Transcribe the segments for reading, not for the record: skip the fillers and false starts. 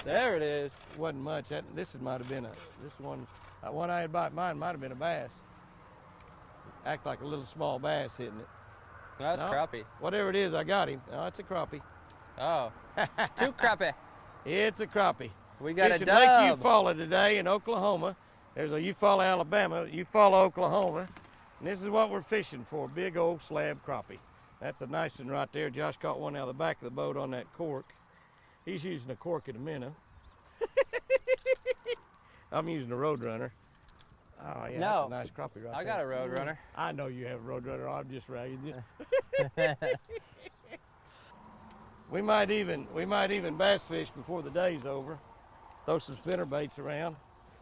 There it is. Wasn't much. This might have been one I had bought mine might have been a bass. Act like a little small bass hitting it. No, that's crappie. Whatever it is, I got him. No, it's a crappie. Oh, two crappie. It's a crappie. We got Fishing a dub. Lake Eufaula today in Oklahoma. There's a Eufaula, Alabama, Eufaula, Oklahoma. And this is what we're fishing for, big old slab crappie. That's a nice one right there. Josh caught one out of the back of the boat on that cork. He's using a cork and a minnow. I'm using a Roadrunner. Oh, yeah, that's a nice crappie right there. I got a Roadrunner. I know you have a Roadrunner. I'm just ragging you. We might even bass fish before the day's over. Throw some spinner baits around.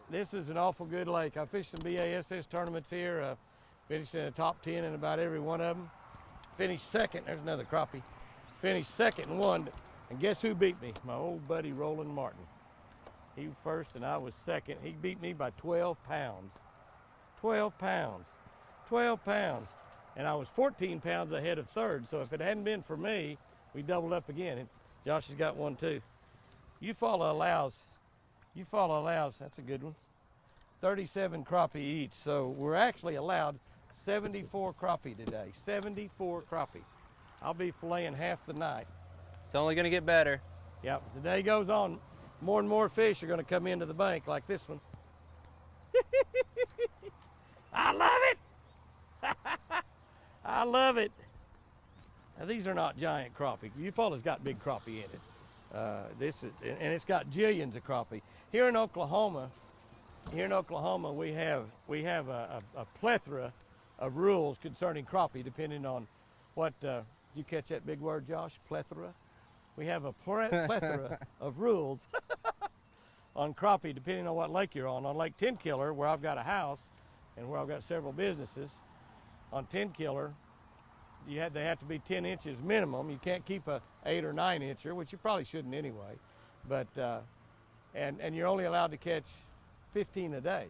This is an awful good lake. I fished some BASS tournaments here. Finished in the top 10 in about every one of them. Finished second. There's another crappie. Finished second and won. And guess who beat me? My old buddy Roland Martin. He was first and I was second. He beat me by 12 pounds. 12 pounds. 12 pounds. And I was 14 pounds ahead of third. So if it hadn't been for me, we doubled up again. And Josh has got one too. Eufaula allows, that's a good one, 37 crappie each. So we're actually allowed 74 crappie today. 74 crappie. I'll be filleting half the night. It's only gonna get better. Yep, as the day goes on, more and more fish are gonna come into the bank like this one. I love it. I love it. Now, these are not giant crappie. Eufaula's got big crappie in it. And it's got jillions of crappie. Here in Oklahoma, we have a plethora of rules concerning crappie, depending on what. Did you catch that big word, Josh? Plethora. We have a plethora of rules on crappie, depending on what lake you're on. On Lake Tenkiller, where I've got a house and where I've got several businesses, on Tenkiller, they have to be 10 inches minimum. You can't keep a 8 or 9 incher, which you probably shouldn't anyway. But and you're only allowed to catch 15 a day.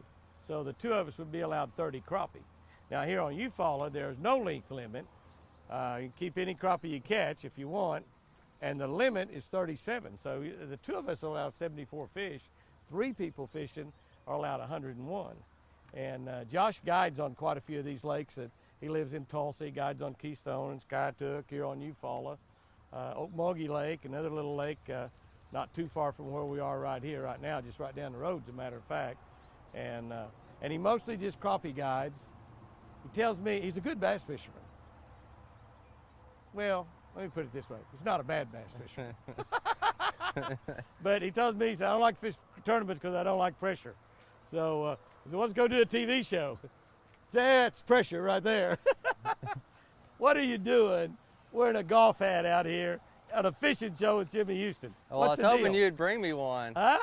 So the two of us would be allowed 30 crappie. Now here on Eufaula, there's no length limit. You can keep any crappie you catch if you want, and the limit is 37. So the two of us allow 74 fish. 3 people fishing are allowed 101. And Josh guides on quite a few of these lakes. He lives in Tulsa. He guides on Keystone and Skytook here on Eufaula. Muskogee Lake, another little lake not too far from where we are right here, right now, just right down the road, as a matter of fact. And he mostly just crappie guides. He tells me he's a good bass fisherman. Well, let me put it this way. He's not a bad bass fisherman. But he tells me, he said, I don't like fish tournaments because I don't like pressure. So he said, let's go do a TV show. That's pressure right there. What are you doing wearing a golf hat out here at a fishing show with Jimmy Houston? Well, I was hoping you'd bring me one. Huh?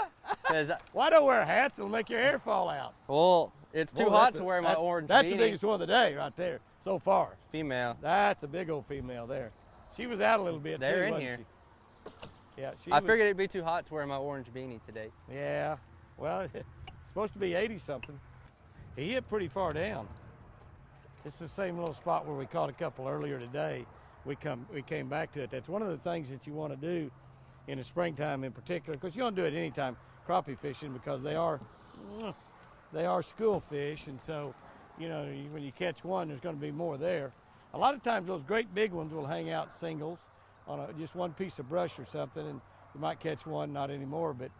Why don't wear hats? It'll make your hair fall out. Well, it's too hot to wear my orange beanie. That's the biggest one of the day right there so far. Female. That's a big old female there. She was out a little bit. They're too, in here. She? Yeah, I figured it'd be too hot to wear my orange beanie today. Yeah, well, it's supposed to be 80 something. He hit pretty far down. It's the same little spot where we caught a couple earlier today. We came back to it. That's one of the things that you want to do in the springtime in particular, because you don't do it anytime crappie fishing, because they are school fish, and so when you catch one, there's going to be more there. A lot of times those great big ones will hang out singles on just one piece of brush or something, and you might catch one, not anymore, but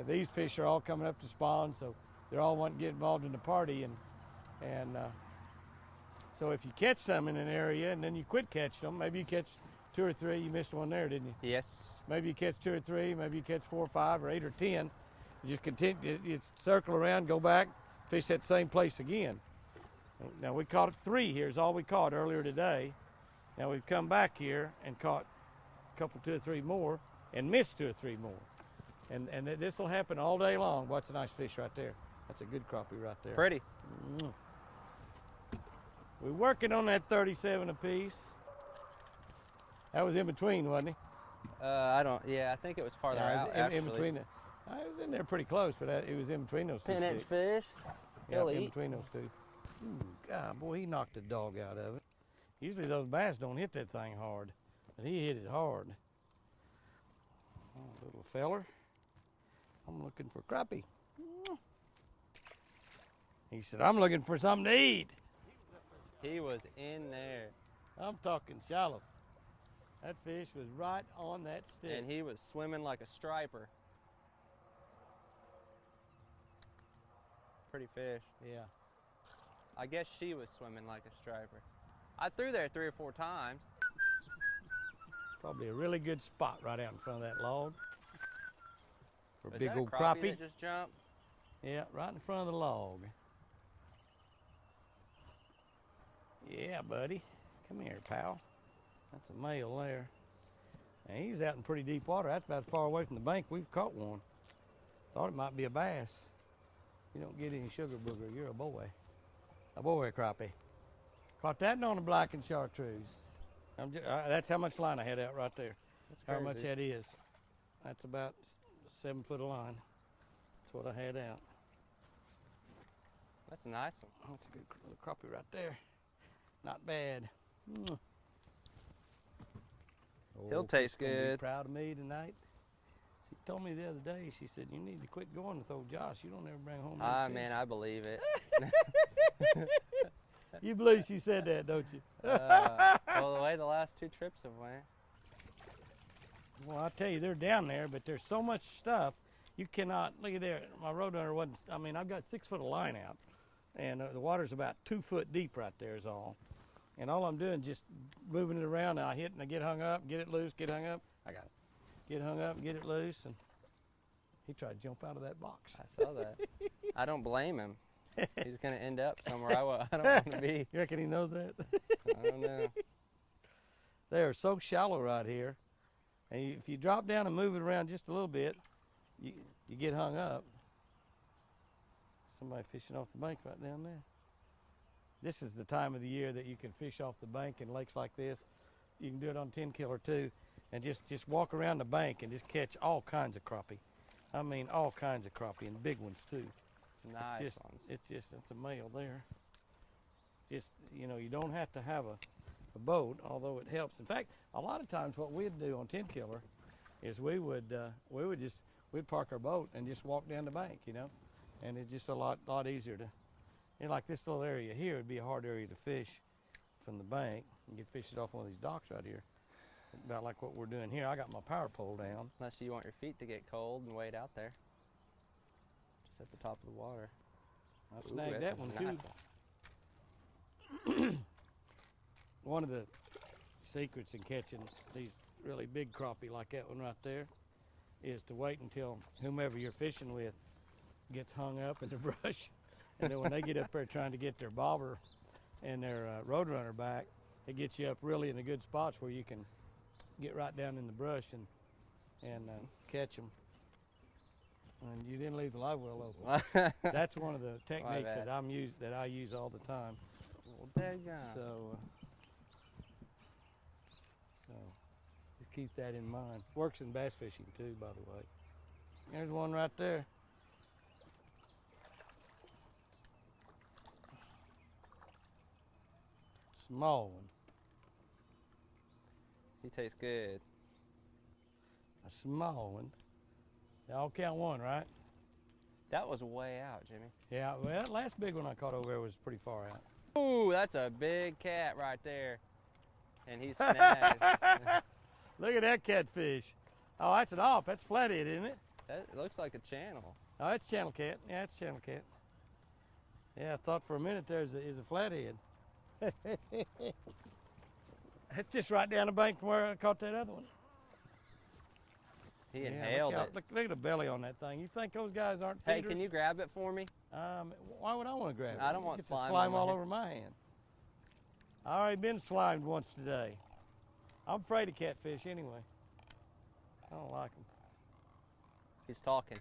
these fish are all coming up to spawn, so they're all wanting to get involved in the party, and so if you catch some in an area and then you quit catching them, maybe you catch 2 or 3, you missed one there, didn't you? Yes. Maybe you catch 2 or 3, maybe you catch 4 or 5 or 8 or 10. You just continue, you circle around, go back, fish that same place again. Now we caught 3 here is all we caught earlier today. Now we've come back here and caught a couple, 2 or 3 more, and missed 2 or 3 more. And this will happen all day long. What's a nice fish right there? That's a good crappie right there. Pretty. Mm. We're working on that 37 apiece. That was in between, wasn't he? Yeah, I think it was farther out, actually. In between. It was in there pretty close, but it was in between those 2 sticks. 10-inch fish. Yeah, in between those 2. Ooh, God, boy, he knocked the dog out of it. Usually those bass don't hit that thing hard, but he hit it hard. Oh, little feller. I'm looking for crappie. He said, I'm looking for something to eat. He was in there. I'm talking shallow. That fish was right on that stick. And he was swimming like a striper. Pretty fish. Yeah. I guess she was swimming like a striper. I threw there 3 or 4 times. Probably a really good spot right out in front of that log for Was big that a old crappie crappie. that just jumped? Yeah, right in front of the log. Yeah, buddy. Come here, pal. That's a male there. And he's out in pretty deep water. That's about as far away from the bank we've caught one. Thought it might be a bass. You don't get any sugar booger, you're a boy. A boy crappie. Caught that on a black and chartreuse. That's how much line I had out right there. That's How crazy. much that is. That's about 7 foot of line. That's what I had out. That's a nice one. That's a good little crappie right there. Not bad. He'll taste she's gonna be good. Proud of me tonight. She told me the other day, she said, you need to quit going with old Josh. You don't ever bring home no fish. Man, I believe it. You believe she said that, don't you? Well, the way the last 2 trips have went. Well, I tell you, they're down there, but there's so much stuff, you cannot, look at there, my Roadrunner wasn't, I mean, I've got 6 foot of line out, and the water's about 2 foot deep right there is all. And all I'm doing is just moving it around. Now I hit and I get hung up, get it loose, get hung up. I got it. Get hung up, get it loose, and he tried to jump out of that box. I saw that. I don't blame him. He's going to end up somewhere I don't want to be. You reckon he knows that? I don't know. They are so shallow right here. And if you drop down and move it around just a little bit, you get hung up. Somebody fishing off the bank right down there. This is the time of the year that you can fish off the bank in lakes like this. You can do it on 10 killer too, and just walk around the bank and just catch all kinds of crappie. I mean, all kinds of crappie, and big ones too. Nice ones. It's a male there. Just, you know, you don't have to have a boat, although it helps. In fact, a lot of times what we'd do on 10 killer is we'd park our boat and just walk down the bank, you know, and it's just a lot easier to. Like this little area here would be a hard area to fish from the bank. You can fish it off one of these docks right here, about like what we're doing here. I got my power pole down. Unless you want your feet to get cold and wade out there. Just at the top of the water. I snagged that one nice too. One of the secrets in catching these really big crappie like that one right there is to wait until whomever you're fishing with gets hung up in the brush. And then when they get up there trying to get their bobber and their Roadrunner back, it gets you up really in the good spots where you can get right down in the brush and catch them. And you didn't leave the live well open. That's one of the techniques that I use all the time. Well, there you go. So just keep that in mind. Works in bass fishing too, by the way. There's one right there. Small one. He tastes good. A small one. I'll count one, right? That was way out, Jimmy. Yeah, well, that last big one I caught over there was pretty far out. Ooh, that's a big cat right there. And he's snagged. Look at that catfish. Oh, that's an off. That's flathead, isn't it? That looks like a channel. Oh, that's channel cat. Yeah, it's channel cat. Yeah, I thought for a minute there is a flathead. It's just right down the bank from where I caught that other one. He inhaled it. Look at the belly on that thing. You think those guys aren't feeders? Hey, can you grab it for me? Why would I want to grab it? I don't want Get slime the slime on all my over my hand. I already been slimed once today. I'm afraid of catfish anyway. I don't like them. He's talking.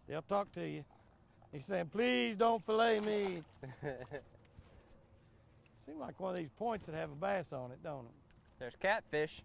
They'll talk to you. He's saying, please don't fillet me. Seems like one of these points that have a bass on it, don't it? There's catfish.